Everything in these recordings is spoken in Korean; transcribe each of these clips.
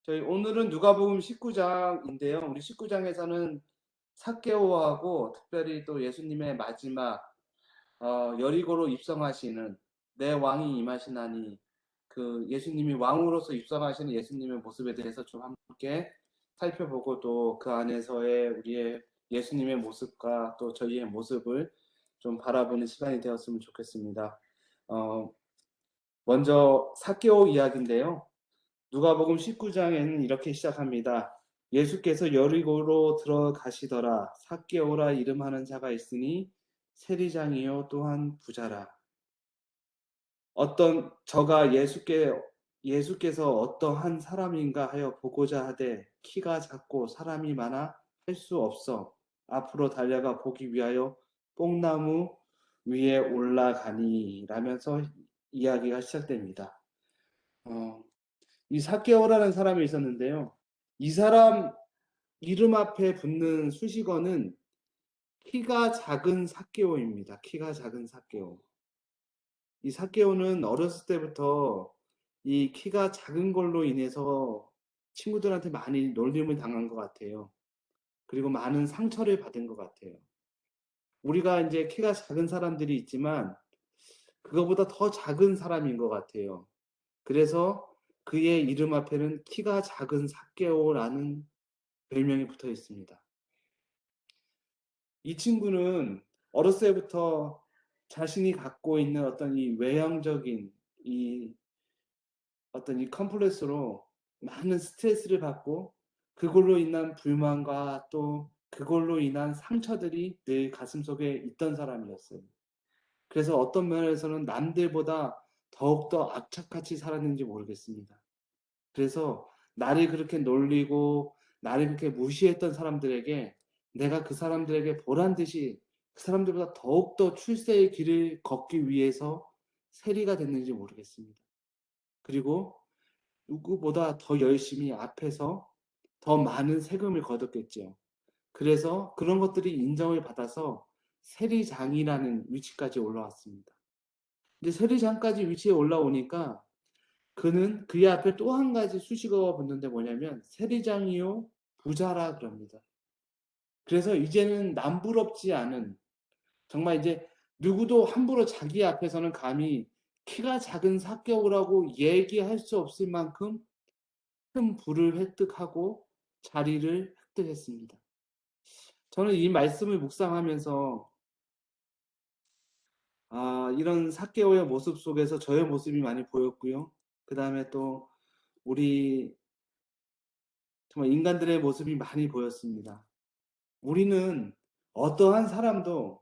저희 오늘은 누가복음 19장인데요. 우리 19장에서는 삭개오하고 특별히 또 예수님의 마지막 여리고로 입성하시는 내 왕이 임하시나니 그 예수님이 왕으로서 입성하시는 예수님의 모습에 대해서 좀 함께 살펴보고 또 그 안에서의 우리의 예수님의 모습과 또 저희의 모습을 좀 바라보는 시간이 되었으면 좋겠습니다. 먼저 삭개오 이야기인데요. 누가복음 19장에는 이렇게 시작합니다. 예수께서 여리고로 들어가시더라. 삭개오라 이름하는 자가 있으니 세리장이요 또한 부자라. 어떤 저가 예수께서 어떠한 사람인가 하여 보고자 하되 키가 작고 사람이 많아 할 수 없어 앞으로 달려가 보기 위하여 뽕나무 위에 올라가니 라면서 이야기가 시작됩니다. 이 삭개오라는 사람이 있었는데요. 이 사람 이름 앞에 붙는 수식어는 키가 작은 삭개오입니다. 키가 작은 삭개오. 이 삭개오는 어렸을 때부터 이 키가 작은 걸로 인해서 친구들한테 많이 놀림을 당한 것 같아요. 그리고 많은 상처를 받은 것 같아요. 우리가 이제 키가 작은 사람들이 있지만 그거보다 더 작은 사람인 것 같아요. 그래서 그의 이름 앞에는 키가 작은 삭개오라는 별명이 붙어 있습니다. 이 친구는 어렸을 때부터 자신이 갖고 있는 어떤 이 외형적인 이 어떤 이 컴플렉스로 많은 스트레스를 받고 그걸로 인한 불만과 또 그걸로 인한 상처들이 늘 가슴속에 있던 사람이었어요. 그래서 어떤 면에서는 남들보다 더욱더 악착같이 살았는지 모르겠습니다. 그래서 나를 그렇게 놀리고 나를 그렇게 무시했던 사람들에게 내가 그 사람들에게 보란듯이 그 사람들보다 더욱더 출세의 길을 걷기 위해서 세리가 됐는지 모르겠습니다. 그리고 누구보다 더 열심히 앞에서 더 많은 세금을 거뒀겠죠. 그래서 그런 것들이 인정을 받아서 세리장이라는 위치까지 올라왔습니다. 근데 세리장까지 위치에 올라오니까 그는 그의 앞에 또 한 가지 수식어가 붙는데 뭐냐면 세리장이요 부자라 그럽니다. 그래서 이제는 남부럽지 않은 정말 이제 누구도 함부로 자기 앞에서는 감히 키가 작은 삭개오라고 얘기할 수 없을 만큼 큰 부를 획득하고 자리를 획득했습니다. 저는 이 말씀을 묵상하면서 이런 삭개오의 모습 속에서 저의 모습이 많이 보였고요. 그 다음에 또 우리 정말 인간들의 모습이 많이 보였습니다. 우리는 어떠한 사람도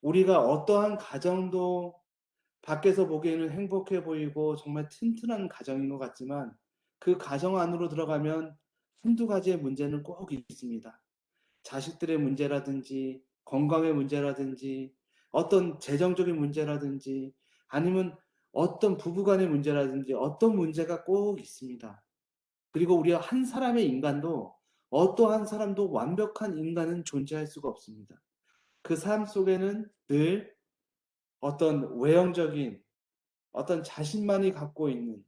우리가 어떠한 가정도 밖에서 보기에는 행복해 보이고 정말 튼튼한 가정인 것 같지만 그 가정 안으로 들어가면 한두 가지의 문제는 꼭 있습니다. 자식들의 문제라든지 건강의 문제라든지 어떤 재정적인 문제라든지 아니면 어떤 부부간의 문제라든지 어떤 문제가 꼭 있습니다. 그리고 우리 한 사람의 인간도 어떠한 사람도 완벽한 인간은 존재할 수가 없습니다. 그 삶 속에는 늘 어떤 외형적인 어떤 자신만이 갖고 있는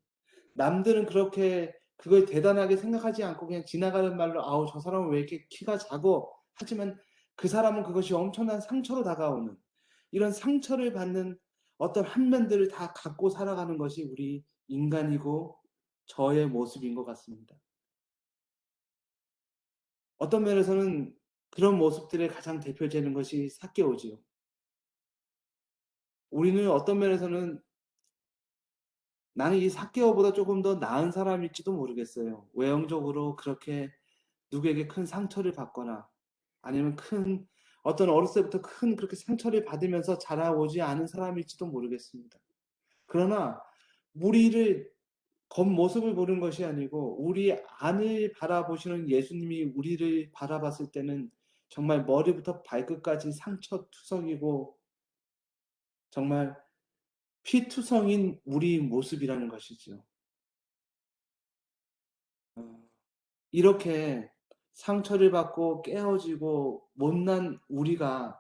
남들은 그렇게 그걸 대단하게 생각하지 않고 그냥 지나가는 말로 아우 저 사람은 왜 이렇게 키가 작어 하지만 그 사람은 그것이 엄청난 상처로 다가오는 이런 상처를 받는 어떤 한면들을 다 갖고 살아가는 것이 우리 인간이고 저의 모습인 것 같습니다. 어떤 면에서는 그런 모습들의 가장 대표되는 것이 삭개오지요. 우리는 어떤 면에서는 나는 이 삭개오보다 조금 더 나은 사람일지도 모르겠어요. 외형적으로 그렇게 누구에게 큰 상처를 받거나 아니면 큰 어떤 어렸을 때부터 큰 그렇게 상처를 받으면서 자라오지 않은 사람일지도 모르겠습니다. 그러나 우리를 겉모습을 보는 것이 아니고 우리 안을 바라보시는 예수님이 우리를 바라봤을 때는 정말 머리부터 발끝까지 상처투성이고 정말 피투성인 우리 모습이라는 것이죠. 이렇게 상처를 받고 깨어지고 못난 우리가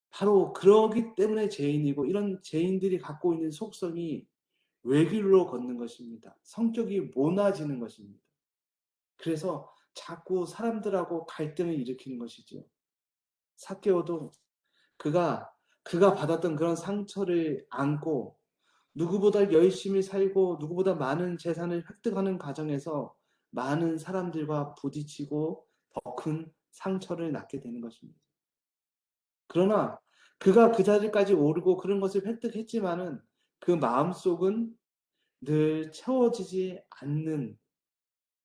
바로 그러기 때문에 죄인이고 이런 죄인들이 갖고 있는 속성이 외길로 걷는 것입니다. 성격이 모나지는 것입니다. 그래서 자꾸 사람들하고 갈등을 일으키는 것이지요. 삭개오도 그가 받았던 그런 상처를 안고 누구보다 열심히 살고 누구보다 많은 재산을 획득하는 과정에서 많은 사람들과 부딪히고 더 큰 상처를 낳게 되는 것입니다. 그러나 그가 그 자리까지 오르고 그런 것을 획득했지만은 그 마음속은 늘 채워지지 않는,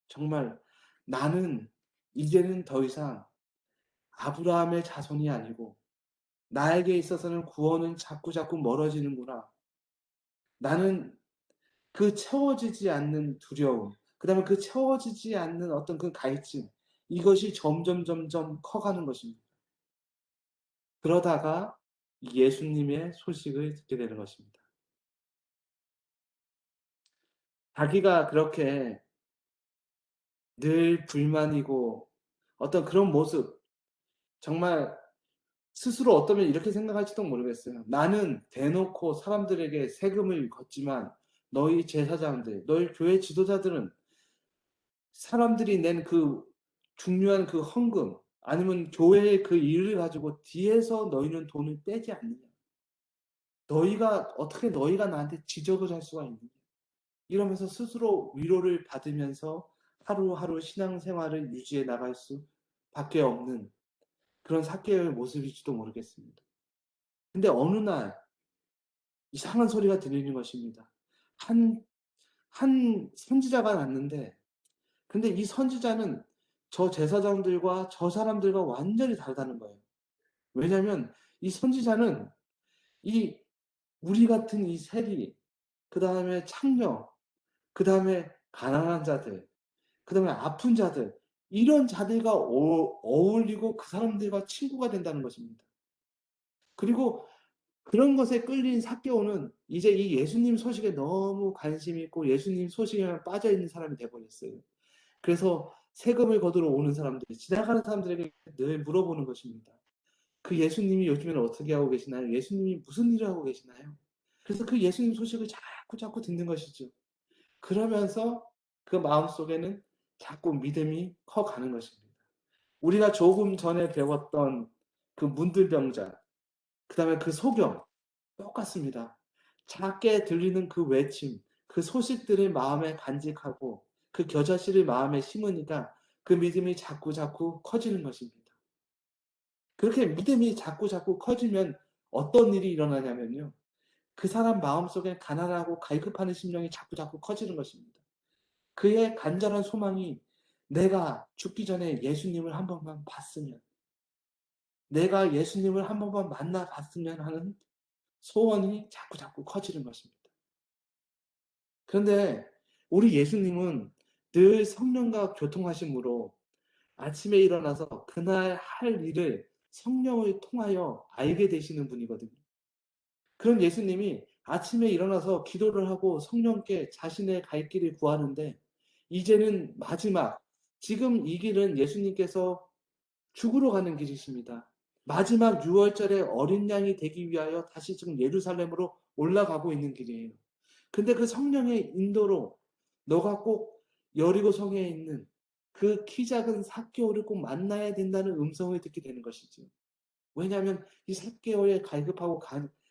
정말 나는 이제는 더 이상 아브라함의 자손이 아니고 나에게 있어서는 구원은 자꾸자꾸 멀어지는구나. 나는 그 채워지지 않는 두려움, 그다음에 그 채워지지 않는 어떤 그 갈증, 이것이 점점 커가는 것입니다. 그러다가 예수님의 소식을 듣게 되는 것입니다. 자기가 그렇게 늘 불만이고 어떤 그런 모습, 정말 스스로 어쩌면 이렇게 생각할지도 모르겠어요. 나는 대놓고 사람들에게 세금을 걷지만 너희 제사장들, 너희 교회 지도자들은 사람들이 낸 그 중요한 그 헌금, 아니면 교회의 그 일을 가지고 뒤에서 너희는 돈을 떼지 않느냐. 너희가 어떻게 너희가 나한테 지적을 할 수가 있느냐. 이러면서 스스로 위로를 받으면서 하루하루 신앙생활을 유지해 나갈 수밖에 없는 그런 삭개오의 모습일지도 모르겠습니다. 근데 어느 날 이상한 소리가 들리는 것입니다. 한 선지자가 났는데, 근데 이 선지자는 저 제사장들과 저 사람들과 완전히 다르다는 거예요. 왜냐하면 이 선지자는 이 우리 같은 이 세리, 그 다음에 창녀, 그 다음에 가난한 자들, 그 다음에 아픈 자들, 이런 자들과 어울리고 그 사람들과 친구가 된다는 것입니다. 그리고 그런 것에 끌린 삭개오는 이제 이 예수님 소식에 너무 관심이 있고 예수님 소식에만 빠져있는 사람이 되어버렸어요. 그래서 세금을 거두러 오는 사람들, 지나가는 사람들에게 늘 물어보는 것입니다. 그 예수님이 요즘에는 어떻게 하고 계시나요? 예수님이 무슨 일을 하고 계시나요? 그래서 그 예수님 소식을 자꾸 듣는 것이죠. 그러면서 그 마음속에는 자꾸 믿음이 커가는 것입니다. 우리가 조금 전에 배웠던 그 문들병자, 그 다음에 그 소경, 똑같습니다. 작게 들리는 그 외침, 그 소식들을 마음에 간직하고 그 겨자씨를 마음에 심으니까 그 믿음이 자꾸 커지는 것입니다. 그렇게 믿음이 자꾸 커지면 어떤 일이 일어나냐면요. 그 사람 마음속에 가난하고 갈급하는 심령이 자꾸 커지는 것입니다. 그의 간절한 소망이 내가 죽기 전에 예수님을 한 번만 봤으면, 내가 예수님을 한 번만 만나봤으면 하는 소원이 자꾸 커지는 것입니다. 그런데 우리 예수님은 늘 성령과 교통하심으로 아침에 일어나서 그날 할 일을 성령을 통하여 알게 되시는 분이거든요. 그런 예수님이 아침에 일어나서 기도를 하고 성령께 자신의 갈 길을 구하는데, 이제는 마지막, 지금 이 길은 예수님께서 죽으러 가는 길이십니다. 마지막 6월절에 어린 양이 되기 위하여 다시 지금 예루살렘으로 올라가고 있는 길이에요. 근데 그 성령의 인도로 너가 꼭 여리고성에 있는 그 키 작은 삭개오를 꼭 만나야 된다는 음성을 듣게 되는 것이죠. 왜냐하면 이 삭개오의 갈급하고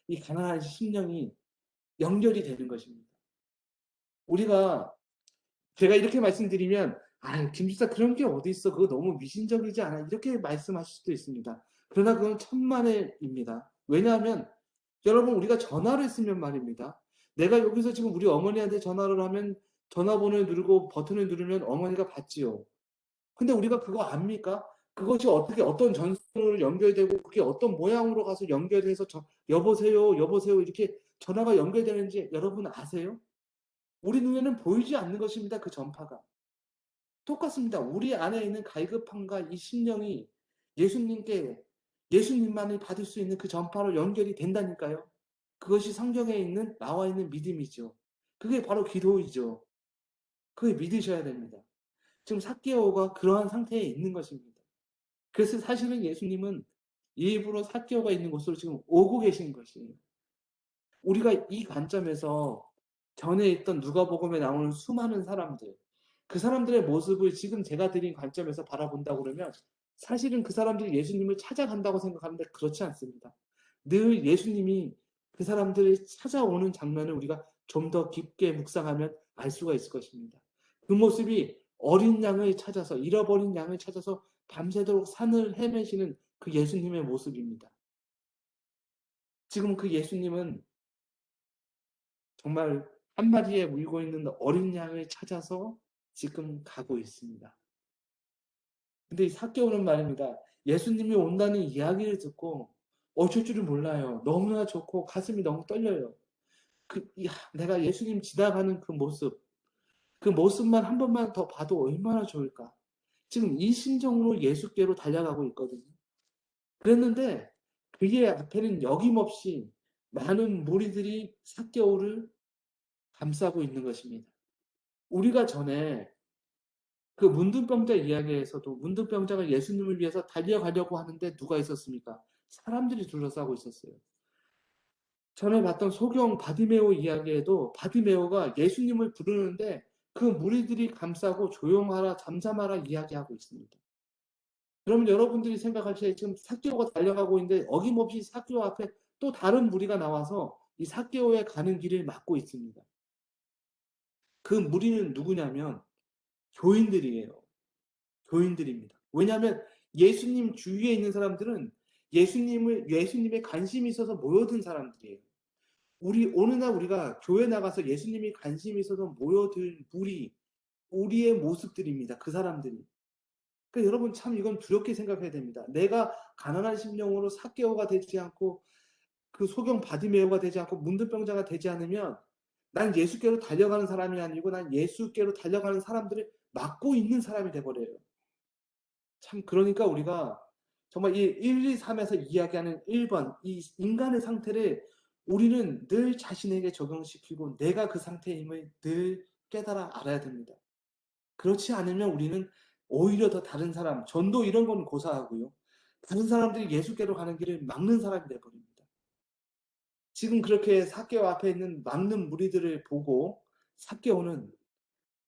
이 가난한 심령이 연결이 되는 것입니다. 우리가, 제가 이렇게 말씀드리면 김집사 그런 게 어디 있어, 그거 너무 미신적이지 않아, 이렇게 말씀하실 수도 있습니다. 그러나 그건 천만의 입니다. 왜냐하면 여러분, 우리가 전화를 했으면 말입니다. 내가 여기서 지금 우리 어머니한테 전화를 하면 전화번호를 누르고 버튼을 누르면 어머니가 받지요. 근데 우리가 그거 압니까? 그것이 어떻게 어떤 전선으로 연결되고 그게 어떤 모양으로 가서 연결해서 여보세요 여보세요 이렇게 전화가 연결되는지 여러분 아세요? 우리 눈에는 보이지 않는 것입니다. 그 전파가. 똑같습니다. 우리 안에 있는 갈급함과 이 심령이 예수님께, 예수님만이 받을 수 있는 그 전파로 연결이 된다니까요. 그것이 성경에 있는 나와 있는 믿음이죠. 그게 바로 기도이죠. 그걸 믿으셔야 됩니다. 지금 삭개오가 그러한 상태에 있는 것입니다. 그래서 사실은 예수님은 일부러 삭개오가 있는 곳으로 지금 오고 계신 것이에요. 우리가 이 관점에서 전에 있던 누가복음에 나오는 수많은 사람들, 그 사람들의 모습을 지금 제가 드린 관점에서 바라본다고 그러면 사실은 그 사람들이 예수님을 찾아간다고 생각하는데 그렇지 않습니다. 늘 예수님이 그 사람들을 찾아오는 장면을 우리가 좀 더 깊게 묵상하면 알 수가 있을 것입니다. 그 모습이 어린 양을 찾아서, 잃어버린 양을 찾아서 밤새도록 산을 헤매시는 그 예수님의 모습입니다. 지금 그 예수님은 정말 한 마리에 물고 있는 어린 양을 찾아서 지금 가고 있습니다. 근데 이 삭개오는 말입니다. 예수님이 온다는 이야기를 듣고 어쩔 줄을 몰라요. 너무나 좋고 가슴이 너무 떨려요. 내가 예수님 지나가는 그 모습만 한 번만 더 봐도 얼마나 좋을까. 지금 이 심정으로 예수께로 달려가고 있거든요. 그랬는데 그의 앞에는 여김없이 많은 무리들이 삭개오를 감싸고 있는 것입니다. 우리가 전에 그 문둥병자 이야기에서도 문둥병자가 예수님을 위해서 달려가려고 하는데 누가 있었습니까? 사람들이 둘러싸고 있었어요. 전에 봤던 소경 바디메오 이야기에도 바디메오가 예수님을 부르는데 그 무리들이 감싸고 조용하라 잠잠하라 이야기하고 있습니다. 그러면 여러분들이 생각하시기에 지금 삭개오가 달려가고 있는데 어김없이 삭개오 앞에 또 다른 무리가 나와서 이 삭개오에 가는 길을 막고 있습니다. 그 무리는 누구냐면 교인들이에요. 교인들입니다. 왜냐하면 예수님 주위에 있는 사람들은 예수님에 관심이 있어서 모여든 사람들이에요. 어느 날 우리가 교회 나가서 예수님이 관심이 있어서 모여든 우리의 모습들입니다. 그 사람들이. 그러니까 여러분 참 이건 두렵게 생각해야 됩니다. 내가 가난한 심령으로 삭개오가 되지 않고 그 소경 바디메오가 되지 않고 문둥병자가 되지 않으면 난 예수께로 달려가는 사람이 아니고 난 예수께로 달려가는 사람들을 막고 있는 사람이 돼버려요. 참 그러니까 우리가 정말 이 1, 2, 3에서 이야기하는 1번 이 인간의 상태를 우리는 늘 자신에게 적용시키고 내가 그 상태임을 늘 깨달아 알아야 됩니다. 그렇지 않으면 우리는 오히려 더 다른 사람, 전도 이런 건 고사하고요. 다른 사람들이 예수께로 가는 길을 막는 사람이 되어버립니다. 지금 그렇게 삭개오 앞에 있는 막는 무리들을 보고 삭개오는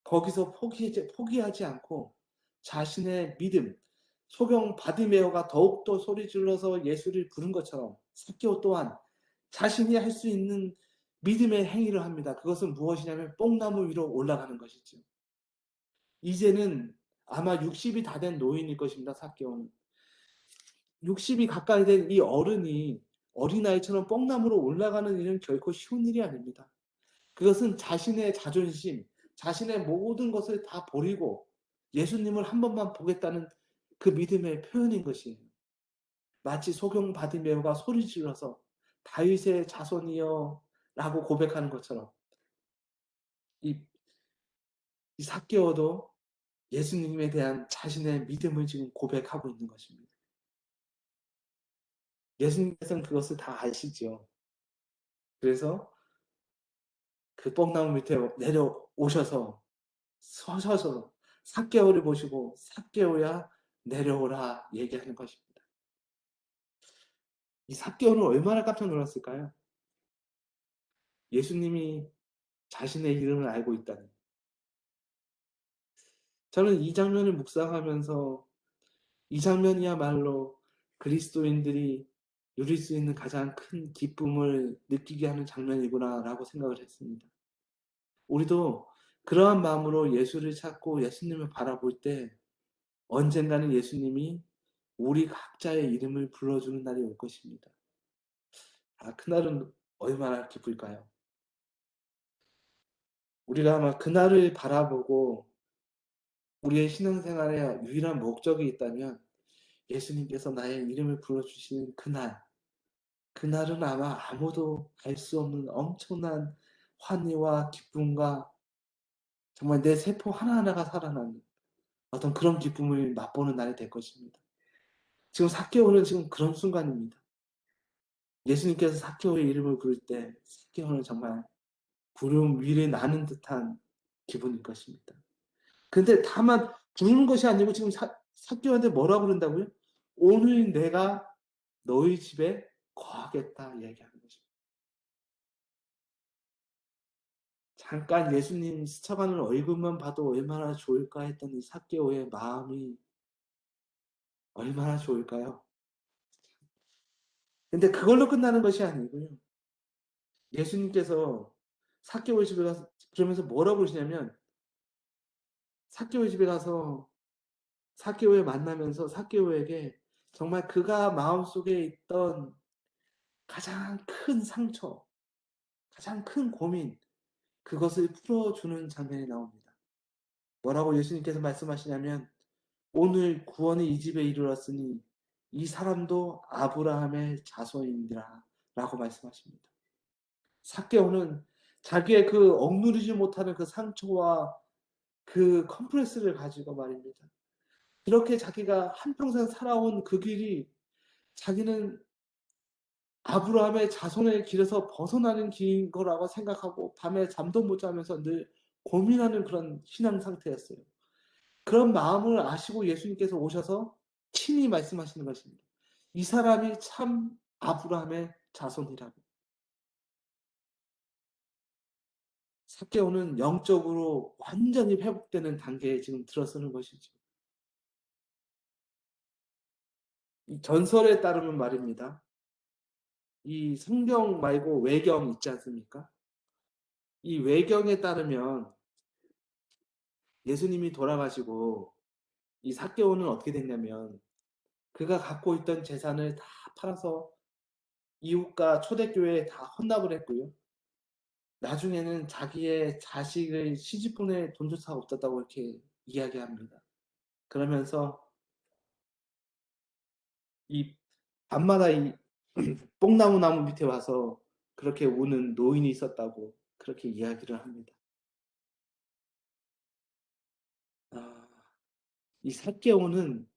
거기서 포기하지 않고 자신의 믿음, 소경 바디메오가 더욱더 소리 질러서 예수를 부른 것처럼 삭개오 또한 자신이 할 수 있는 믿음의 행위를 합니다. 그것은 무엇이냐면 뽕나무 위로 올라가는 것이죠. 이제는 아마 60이 다 된 노인일 것입니다. 삭개오는. 60이 가까이 된 이 어른이 어린아이처럼 뽕나무로 올라가는 일은 결코 쉬운 일이 아닙니다. 그것은 자신의 자존심, 자신의 모든 것을 다 버리고 예수님을 한 번만 보겠다는 그 믿음의 표현인 것이에요. 마치 소경 바디메오가 소리 질러서 다윗의 자손이여 라고 고백하는 것처럼 이, 이 삭개오도 예수님에 대한 자신의 믿음을 지금 고백하고 있는 것입니다. 예수님께서는 그것을 다 아시죠. 그래서 그 뽕나무 밑에 내려오셔서 서셔서 삭개오를 보시고 삭개오야 내려오라 얘기하는 것입니다. 이 삭개오는 얼마나 깜짝 놀랐을까요? 예수님이 자신의 이름을 알고 있다니. 저는 이 장면을 묵상하면서 이 장면이야말로 그리스도인들이 누릴 수 있는 가장 큰 기쁨을 느끼게 하는 장면이구나라고 생각을 했습니다. 우리도 그러한 마음으로 예수를 찾고 예수님을 바라볼 때 언젠가는 예수님이 우리 각자의 이름을 불러주는 날이 올 것입니다. 그날은 얼마나 기쁠까요? 우리가 아마 그날을 바라보고 우리의 신앙생활에 유일한 목적이 있다면 예수님께서 나의 이름을 불러주시는 그날은 아마 아무도 알 수 없는 엄청난 환희와 기쁨과 정말 내 세포 하나하나가 살아나는 어떤 그런 기쁨을 맛보는 날이 될 것입니다. 지금 삭개오는 지금 그런 순간입니다. 예수님께서 삭개오의 이름을 부를 때 삭개오는 정말 구름 위를 나는 듯한 기분일 것입니다. 근데 다만 부르는 것이 아니고 지금 삭개오한테 뭐라고 그런다고요? 오늘 내가 너희 집에 거하겠다 얘기하는 것입니다. 잠깐 예수님 스쳐가는 얼굴만 봐도 얼마나 좋을까 했던 이 삭개오의 마음이 얼마나 좋을까요? 근데 그걸로 끝나는 것이 아니고요. 예수님께서 삭개오의 집에 가서 그러면서 뭐라고 그러시냐면 삭개오의 집에 가서 삭개오에 만나면서 삭개오에게 정말 그가 마음속에 있던 가장 큰 상처, 가장 큰 고민, 그것을 풀어주는 장면이 나옵니다. 뭐라고 예수님께서 말씀하시냐면 오늘 구원이 이 집에 이르렀으니 이 사람도 아브라함의 자손이니라 라고 말씀하십니다. 삭개오는 자기의 그 억누르지 못하는 그 상처와 그 컴플렉스를 가지고 말입니다. 그렇게 자기가 한평생 살아온 그 길이 자기는 아브라함의 자손의 길에서 벗어나는 길인 거라고 생각하고 밤에 잠도 못 자면서 늘 고민하는 그런 신앙 상태였어요. 그런 마음을 아시고 예수님께서 오셔서 친히 말씀하시는 것입니다. 이 사람이 참 아브라함의 자손이라고. 삭개오는 영적으로 완전히 회복되는 단계에 지금 들어서는 것이죠. 이 전설에 따르면 말입니다. 이 성경 말고 외경 있지 않습니까? 이 외경에 따르면 예수님이 돌아가시고 이 삭개오는 어떻게 됐냐면 그가 갖고 있던 재산을 다 팔아서 이웃과 초대교회에 다 헌납을 했고요. 나중에는 자기의 자식의 시집 보낼 돈조차 없었다고 이렇게 이야기합니다. 그러면서 이 밤마다 이 뽕나무 나무 밑에 와서 그렇게 우는 노인이 있었다고 그렇게 이야기를 합니다. 아, 이 삭개오는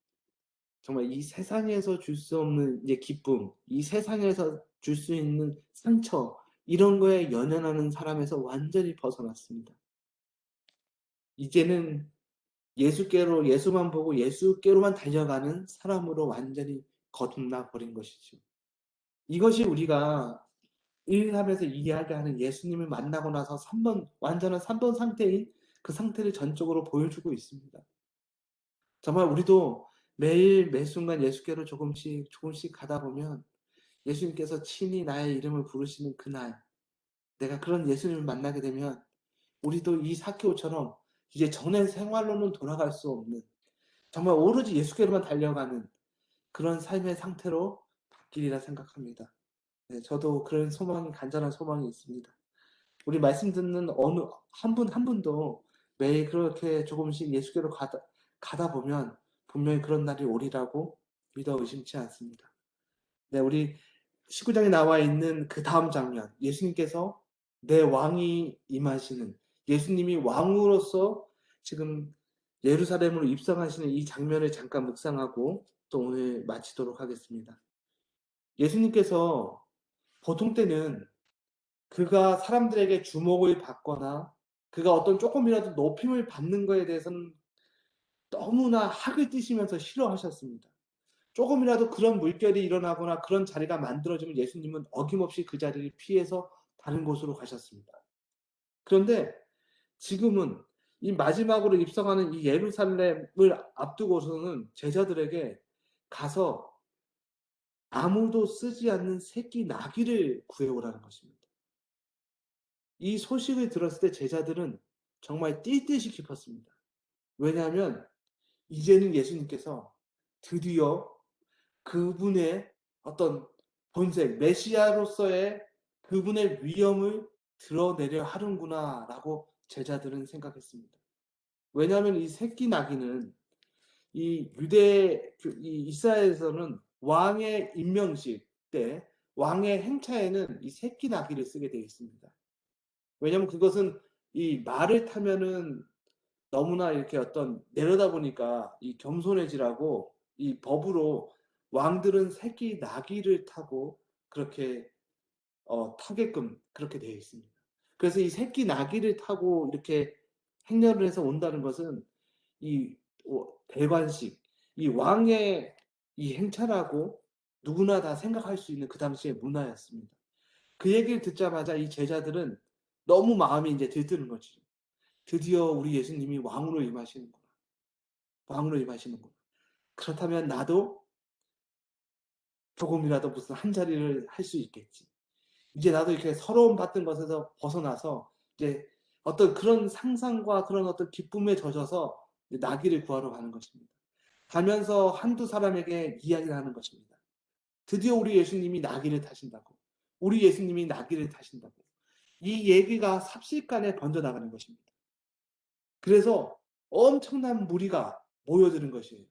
정말 이 세상에서 줄 수 없는 이제 기쁨, 이 세상에서 줄 수 있는 상처, 이런 거에 연연하는 사람에서 완전히 벗어났습니다. 이제는 예수께로 예수만 보고 예수께로만 달려가는 사람으로 완전히 거듭나 버린 것이죠. 이것이 우리가 일하면서 이야기하는 예수님을 만나고 나서 3번 완전한 3번 상태인 그 상태를 전적으로 보여주고 있습니다. 정말 우리도 매일 매순간 예수께로 조금씩 조금씩 가다 보면 예수님께서 친히 나의 이름을 부르시는 그날 내가 그런 예수님을 만나게 되면 우리도 이 삭개오처럼 이제 전의 생활로는 돌아갈 수 없는 정말 오로지 예수께로만 달려가는 그런 삶의 상태로 바뀌리라 생각합니다. 네, 저도 그런 소망이 간절한 소망이 있습니다. 우리 말씀 듣는 어느 한 분 한 분도 매일 그렇게 조금씩 예수께로 가다 보면 분명히 그런 날이 오리라고 믿어 의심치 않습니다. 네, 우리 19장에 나와 있는 그 다음 장면, 예수님께서 내 왕이 임하시는, 예수님이 왕으로서 지금 예루살렘으로 입성하시는 이 장면을 잠깐 묵상하고 또 오늘 마치도록 하겠습니다. 예수님께서 보통 때는 그가 사람들에게 주목을 받거나 그가 어떤 조금이라도 높임을 받는 것에 대해서는 너무나 학을 띠시면서 싫어하셨습니다. 조금이라도 그런 물결이 일어나거나 그런 자리가 만들어지면 예수님은 어김없이 그 자리를 피해서 다른 곳으로 가셨습니다. 그런데 지금은 이 마지막으로 입성하는 이 예루살렘을 앞두고서는 제자들에게 가서 아무도 쓰지 않는 새끼 나귀를 구해오라는 것입니다. 이 소식을 들었을 때 제자들은 정말 뛸 듯이 기뻤습니다. 왜냐하면 이제는 예수님께서 드디어 그분의 어떤 본색, 메시아로서의 그분의 위엄을 드러내려 하는구나라고 제자들은 생각했습니다. 왜냐하면 이 새끼 나귀는 이 유대 이 이스라엘에서는 왕의 임명식 때 왕의 행차에는 이 새끼 나귀를 쓰게 되어 있습니다. 왜냐하면 그것은 이 말을 타면은 너무나 이렇게 어떤 내려다보니까 이 겸손해지라고 이 법으로 왕들은 새끼 나귀를 타고 그렇게 타게끔 그렇게 되어 있습니다. 그래서 이 새끼 나귀를 타고 이렇게 행렬을 해서 온다는 것은 이 대관식, 이 왕의 이 행차라고 누구나 다 생각할 수 있는 그 당시의 문화였습니다. 그 얘기를 듣자마자 이 제자들은 너무 마음이 이제 들뜨는 거지. 드디어 우리 예수님이 왕으로 임하시는구나. 왕으로 임하시는구나. 그렇다면 나도 조금이라도 무슨 한 자리를 할 수 있겠지. 이제 나도 이렇게 서러움 받던 것에서 벗어나서 이제 어떤 그런 상상과 그런 어떤 기쁨에 젖어서 나귀를 구하러 가는 것입니다. 가면서 한두 사람에게 이야기를 하는 것입니다. 드디어 우리 예수님이 나귀를 타신다고. 우리 예수님이 나귀를 타신다고. 이 얘기가 삽시간에 번져나가는 것입니다. 그래서 엄청난 무리가 모여드는 것이에요.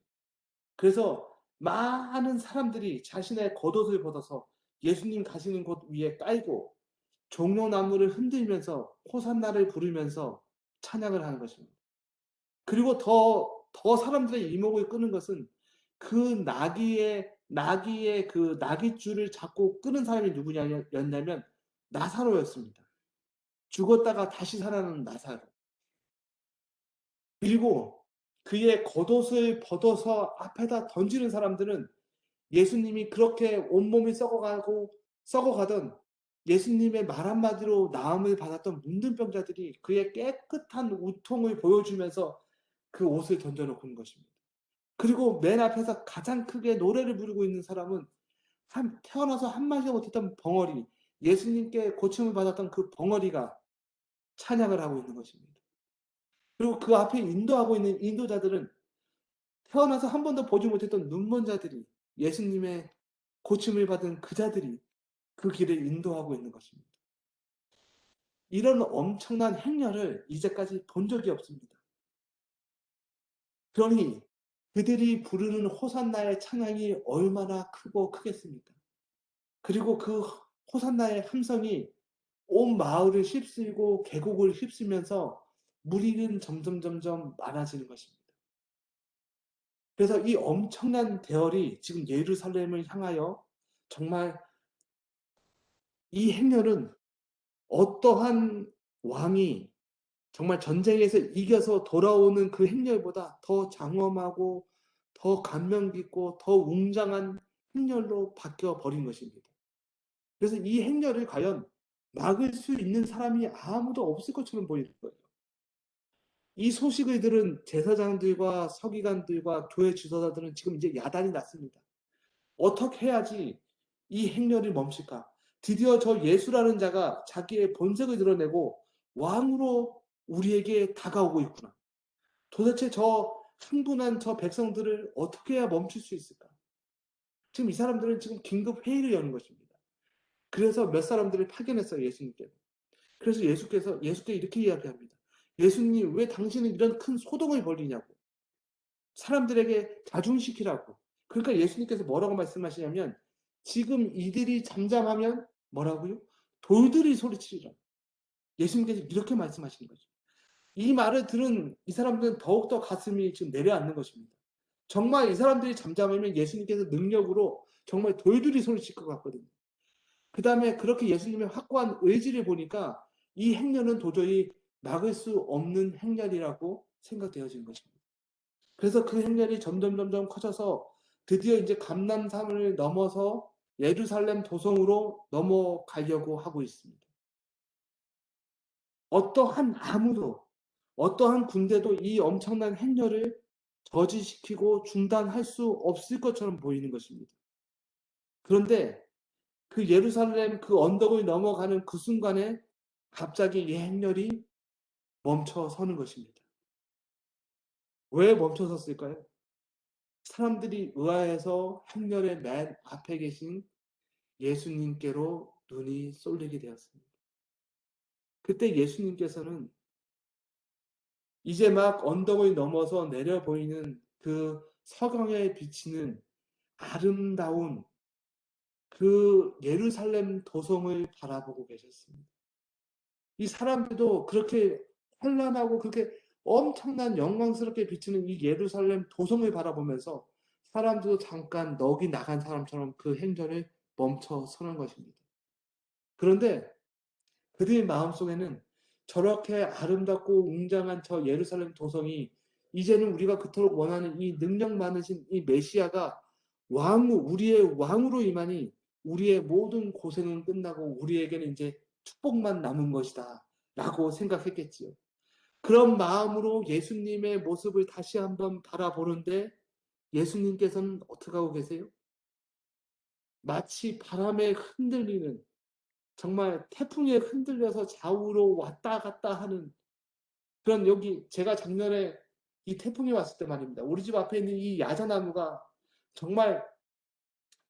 그래서 많은 사람들이 자신의 겉옷을 벗어서 예수님 가시는 곳 위에 깔고 종려나무를 흔들면서 호산나를 부르면서 찬양을 하는 것입니다. 그리고 더 사람들의 이목을 끄는 것은 그 나귀의 그 나귀줄을 잡고 끄는 사람이 누구냐였냐면 나사로였습니다. 죽었다가 다시 살아나는 나사로. 그리고 그의 겉옷을 벗어서 앞에다 던지는 사람들은 예수님이 그렇게 온몸이 썩어가던 예수님의 말 한마디로 나음을 받았던 문둥병자들이 그의 깨끗한 우통을 보여주면서 그 옷을 던져놓는 것입니다. 그리고 맨 앞에서 가장 크게 노래를 부르고 있는 사람은 태어나서 한마디도 못했던 벙어리, 예수님께 고침을 받았던 그 벙어리가 찬양을 하고 있는 것입니다. 그리고 그 앞에 인도하고 있는 인도자들은 태어나서 한 번도 보지 못했던 눈먼 자들이, 예수님의 고침을 받은 그 자들이 그 길을 인도하고 있는 것입니다. 이런 엄청난 행렬을 이제까지 본 적이 없습니다. 그러니 그들이 부르는 호산나의 찬양이 얼마나 크고 크겠습니까? 그리고 그 호산나의 함성이 온 마을을 휩쓸고 계곡을 휩쓸면서 무리는 점점 많아지는 것입니다. 그래서 이 엄청난 대열이 지금 예루살렘을 향하여 정말 이 행렬은 어떠한 왕이 정말 전쟁에서 이겨서 돌아오는 그 행렬보다 더 장엄하고 더 감명 깊고 더 웅장한 행렬로 바뀌어 버린 것입니다. 그래서 이 행렬을 과연 막을 수 있는 사람이 아무도 없을 것처럼 보이는 거예요. 이 소식을 들은 제사장들과 서기관들과 교회 지도자들은 지금 이제 야단이 났습니다. 어떻게 해야지 이 행렬이 멈출까? 드디어 저 예수라는 자가 자기의 본색을 드러내고 왕으로 우리에게 다가오고 있구나. 도대체 저 흥분한 저 백성들을 어떻게 해야 멈출 수 있을까? 지금 이 사람들은 지금 긴급 회의를 여는 것입니다. 그래서 몇 사람들을 파견했어요, 예수님께서. 그래서 예수께 이렇게 이야기합니다. 예수님, 왜 당신은 이런 큰 소동을 벌이냐고. 사람들에게 자중시키라고. 그러니까 예수님께서 뭐라고 말씀하시냐면 지금 이들이 잠잠하면 뭐라고요? 돌들이 소리치리라. 예수님께서 이렇게 말씀하시는 거죠. 이 말을 들은 이 사람들은 더욱더 가슴이 지금 내려앉는 것입니다. 정말 이 사람들이 잠잠하면 예수님께서 능력으로 정말 돌들이 소리칠 것 같거든요. 그 다음에 그렇게 예수님의 확고한 의지를 보니까 이 행렬은 도저히 막을 수 없는 행렬이라고 생각되어진 것입니다. 그래서 그 행렬이 점점 커져서 드디어 이제 감람산을 넘어서 예루살렘 도성으로 넘어가려고 하고 있습니다. 어떠한 군대도 이 엄청난 행렬을 저지시키고 중단할 수 없을 것처럼 보이는 것입니다. 그런데 그 예루살렘 그 언덕을 넘어가는 그 순간에 갑자기 이 행렬이 멈춰 서는 것입니다. 왜 멈춰 섰을까요? 사람들이 의아해서 행렬의 맨 앞에 계신 예수님께로 눈이 쏠리게 되었습니다. 그때 예수님께서는 이제 막 언덕을 넘어서 내려 보이는 그 서강에 비치는 아름다운 그 예루살렘 도성을 바라보고 계셨습니다. 이 사람들도 그렇게 찬란하고 그렇게 엄청난 영광스럽게 비치는 이 예루살렘 도성을 바라보면서 사람들도 잠깐 넋이 나간 사람처럼 그 행렬을 멈춰 서는 것입니다. 그런데 그들의 마음속에는 저렇게 아름답고 웅장한 저 예루살렘 도성이 이제는 우리가 그토록 원하는 이 능력 많으신 이 메시아가 우리의 왕으로 임하니 우리의 모든 고생은 끝나고 우리에게는 이제 축복만 남은 것이다 라고 생각했겠지요. 그런 마음으로 예수님의 모습을 다시 한번 바라보는데 예수님께서는 어떻게 하고 계세요? 마치 바람에 흔들리는, 정말 태풍에 흔들려서 좌우로 왔다 갔다 하는 그런, 여기 제가 작년에 이 태풍이 왔을 때 말입니다. 우리 집 앞에 있는 이 야자나무가 정말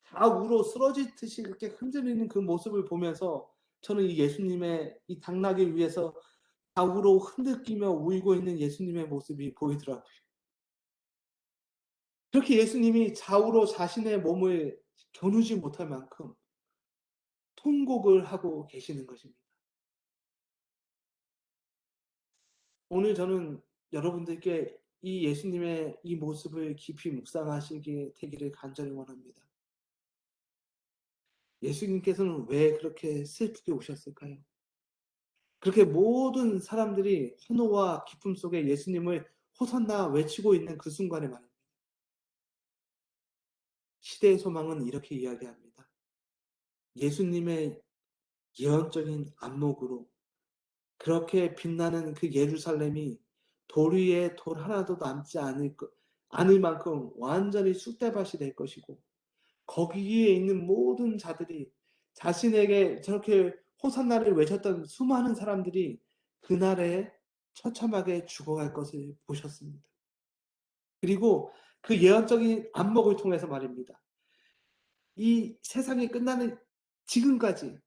좌우로 쓰러지듯이 그렇게 흔들리는 그 모습을 보면서 저는 이 예수님의 이 당나귀 위에서 좌우로 흔들리며 울고 있는 예수님의 모습이 보이더라고요. 그렇게 예수님이 좌우로 자신의 몸을 겨누지 못할 만큼 통곡을 하고 계시는 것입니다. 오늘 저는 여러분들께 이 예수님의 이 모습을 깊이 묵상하시게 되기를 간절히 원합니다. 예수님께서는 왜 그렇게 슬프게 오셨을까요? 그렇게 모든 사람들이 환호와 기쁨 속에 예수님을 호산나 외치고 있는 그 순간에 말입니다. 시대의 소망은 이렇게 이야기합니다. 예수님의 예언적인 안목으로 그렇게 빛나는 그 예루살렘이 돌 위에 돌 하나도 남지 않을 만큼 완전히 쑥대밭이 될 것이고, 거기에 있는 모든 자들이 자신에게 저렇게 호산나를 외쳤던 수많은 사람들이 그날에 처참하게 죽어갈 것을 보셨습니다. 그리고 그 예언적인 안목을 통해서 말입니다. 이 세상이 끝나는 지금까지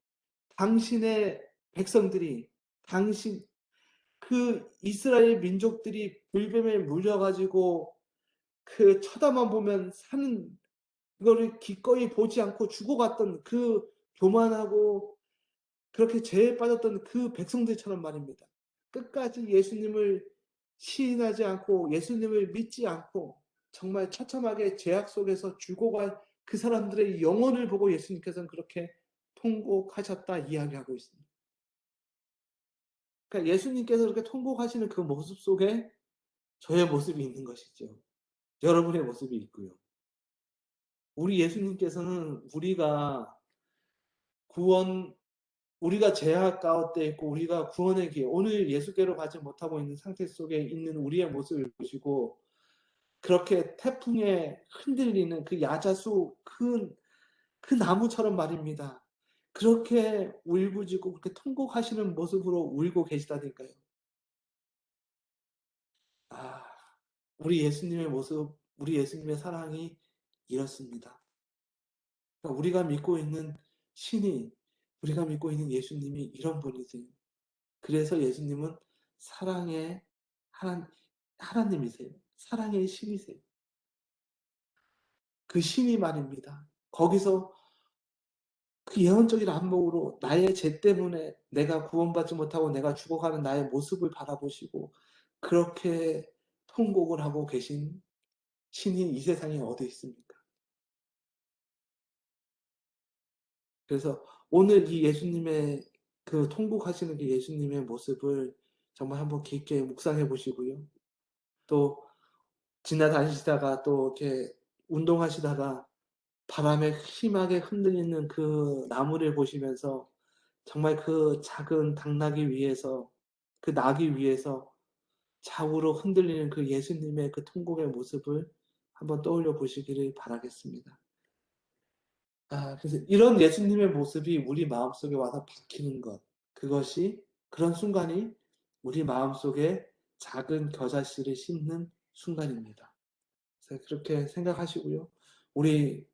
당신의 백성들이, 당신 그 이스라엘 민족들이 불뱀에 물려가지고 그 쳐다만 보면 사는, 그거를 기꺼이 보지 않고 죽어갔던 그 교만하고 그렇게 죄에 빠졌던 그 백성들처럼 말입니다. 끝까지 예수님을 시인하지 않고 예수님을 믿지 않고 정말 처참하게 죄악 속에서 죽어갈 그 사람들의 영혼을 보고 예수님께서는 그렇게 통곡하셨다 이야기하고 있습니다. 그러니까 예수님께서 그렇게 통곡하시는 그 모습 속에 저의 모습이 있는 것이죠. 여러분의 모습이 있고요. 우리 예수님께서는 구원, 우리가 죄악 가운데 있고 우리가 구원의 길, 오늘 예수께로 가지 못하고 있는 상태 속에 있는 우리의 모습을 보시고 그렇게 태풍에 흔들리는 그 야자수 그 나무처럼 말입니다. 그렇게 울부짖고 그렇게 통곡하시는 모습으로 울고 계시다니까요. 아, 우리 예수님의 모습, 우리 예수님의 사랑이 이렇습니다. 그러니까 우리가 믿고 있는 신이, 우리가 믿고 있는 예수님이 이런 분이세요. 그래서 예수님은 사랑의 하나님이세요. 사랑의 신이세요. 그 신이 말입니다. 거기서 그 예언적인 안목으로 나의 죄 때문에 내가 구원받지 못하고 내가 죽어가는 나의 모습을 바라보시고 그렇게 통곡을 하고 계신 신이 이 세상에 어디 있습니까? 그래서 오늘 이 예수님의 그 통곡하시는 그 예수님의 모습을 정말 한번 깊게 묵상해 보시고요. 또 지나다니시다가 또 이렇게 운동하시다가 바람에 심하게 흔들리는 그 나무를 보시면서 정말 그 작은 당나귀 위에서, 그 나귀 위에서 좌우로 흔들리는 그 예수님의 그 통곡의 모습을 한번 떠올려 보시기를 바라겠습니다. 그래서 이런 예수님의 모습이 우리 마음속에 와서 박히는 것, 그것이, 그런 순간이 우리 마음속에 작은 겨자씨를 심는 순간입니다. 그래서 그렇게 생각하시고요. 우리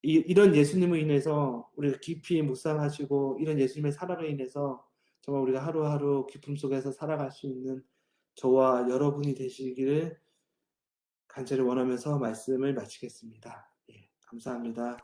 이런 예수님을 인해서 우리가 깊이 묵상하시고 이런 예수님의 사랑을 인해서 정말 우리가 하루하루 기쁨 속에서 살아갈 수 있는 저와 여러분이 되시기를 간절히 원하면서 말씀을 마치겠습니다. 예, 감사합니다.